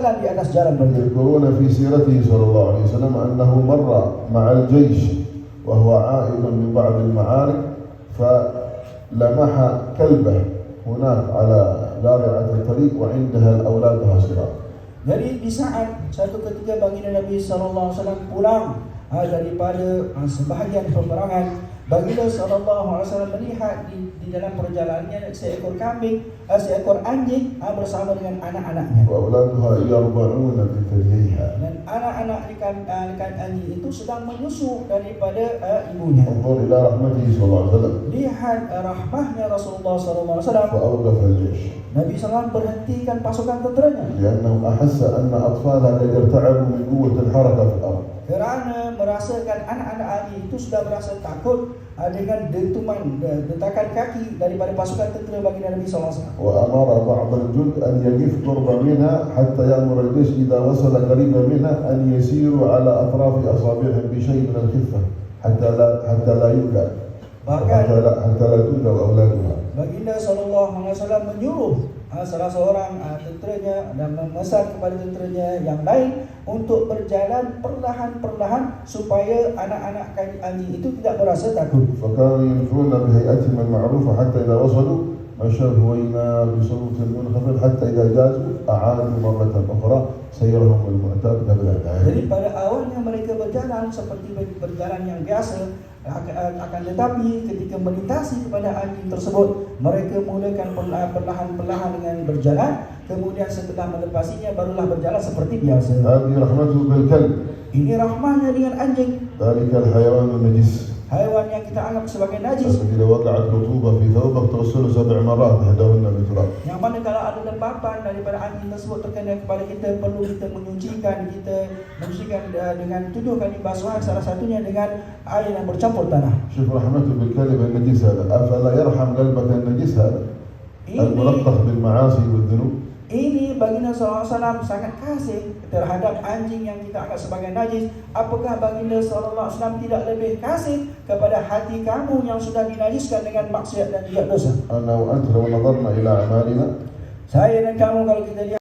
di atas jalan berjalan. يذكرون في سيرته صلى الله عليه وسلم أنه مر مع الجيش وهو عائد من بعض المعارك فلمح كلبه هناك على لارعة الطريق وعندها أولادها صغار. Jadi di saat satu ketika baginda Nabi SAW pulang daripada sebahagian peperangan, baginda SAW melihat di dalam perjalanannya seekor kambing, seekor anjing bersama dengan anak-anaknya. وأولادها يرضعون بثدييها. Dan anak-anak ikan anjing itu sedang menyusu daripada ibunya. انظر إلى رحمته صلى الله عليه وسلم. Lihat rahmahnya Rasulullah SAW. فأوقف الجيش. Nabi SAW berhentikan pasukan tenteranya. لأنه أحس أن أطفالها قد ارتعبوا من قوة الحركة في الأرض. Kerana merasakan anak-anak anjing itu sudah merasa takut dengan dentakan kaki daripada pasukan tentera baginda Nabi SAW. وأمر بعض الجند أن يقف قرب منها حتى يأمر الجيش إذا وصل قريبا منها أن يسيروا على أطراف أصابعهم بشيء من الخفة حتى لا يؤذى حتى لا تؤذى أولادها. Baginda SAW menyuruh salah seorang tenteranya dan memesan kepada tenteranya yang lain untuk berjalan perlahan-perlahan supaya anak-anak anjing itu tidak merasa takut. فكانوا يمشون بهيئتهم المعروفة حتى إذا وصلوا مشوا هوينا بصوت منخفض حتى إذا جازوا أعادوا مرة أخرى سيرهم المعتاد قبل الداعي. Jadi pada awalnya mereka berjalan seperti berjalan yang biasa, akan tetapi ketika melintasi kepada anjing tersebut, mereka mulakan perlahan-perlahan dengan berjalan, kemudian setelah melepasinya barulah berjalan seperti biasa. هذه رحمته بالكلب. Ini rahmahnya dengan anjing. ذلك الحيوان النجس. Haiwan yang kita anggap sebagai najis. إذا وقعت رطوبة في ثوبك تغسله 7 مرات إحداهن بالتراب. Yang mana kalau ada lembapan daripada anjing tersebut terkena kepada kita, perlu kita menyucikan dengan 7 kali basuhan, salah satunya dengan air yang bercampur tanah. شوف رحمته بالكلب النجس هذا، أفلا يرحم قلبك النجس هذا الملطخ بالمعاصي والذنوب. Ini baginda SAW sangat kasih terhadap anjing yang kita anggap sebagai najis. Apakah baginda SAW tidak lebih kasih kepada hati kamu yang sudah dinajiskan dengan maksiat dan juga dosa? أنا وأنت لو نظرنا إلى أعمالنا Saya dan kamu kalau kita lihat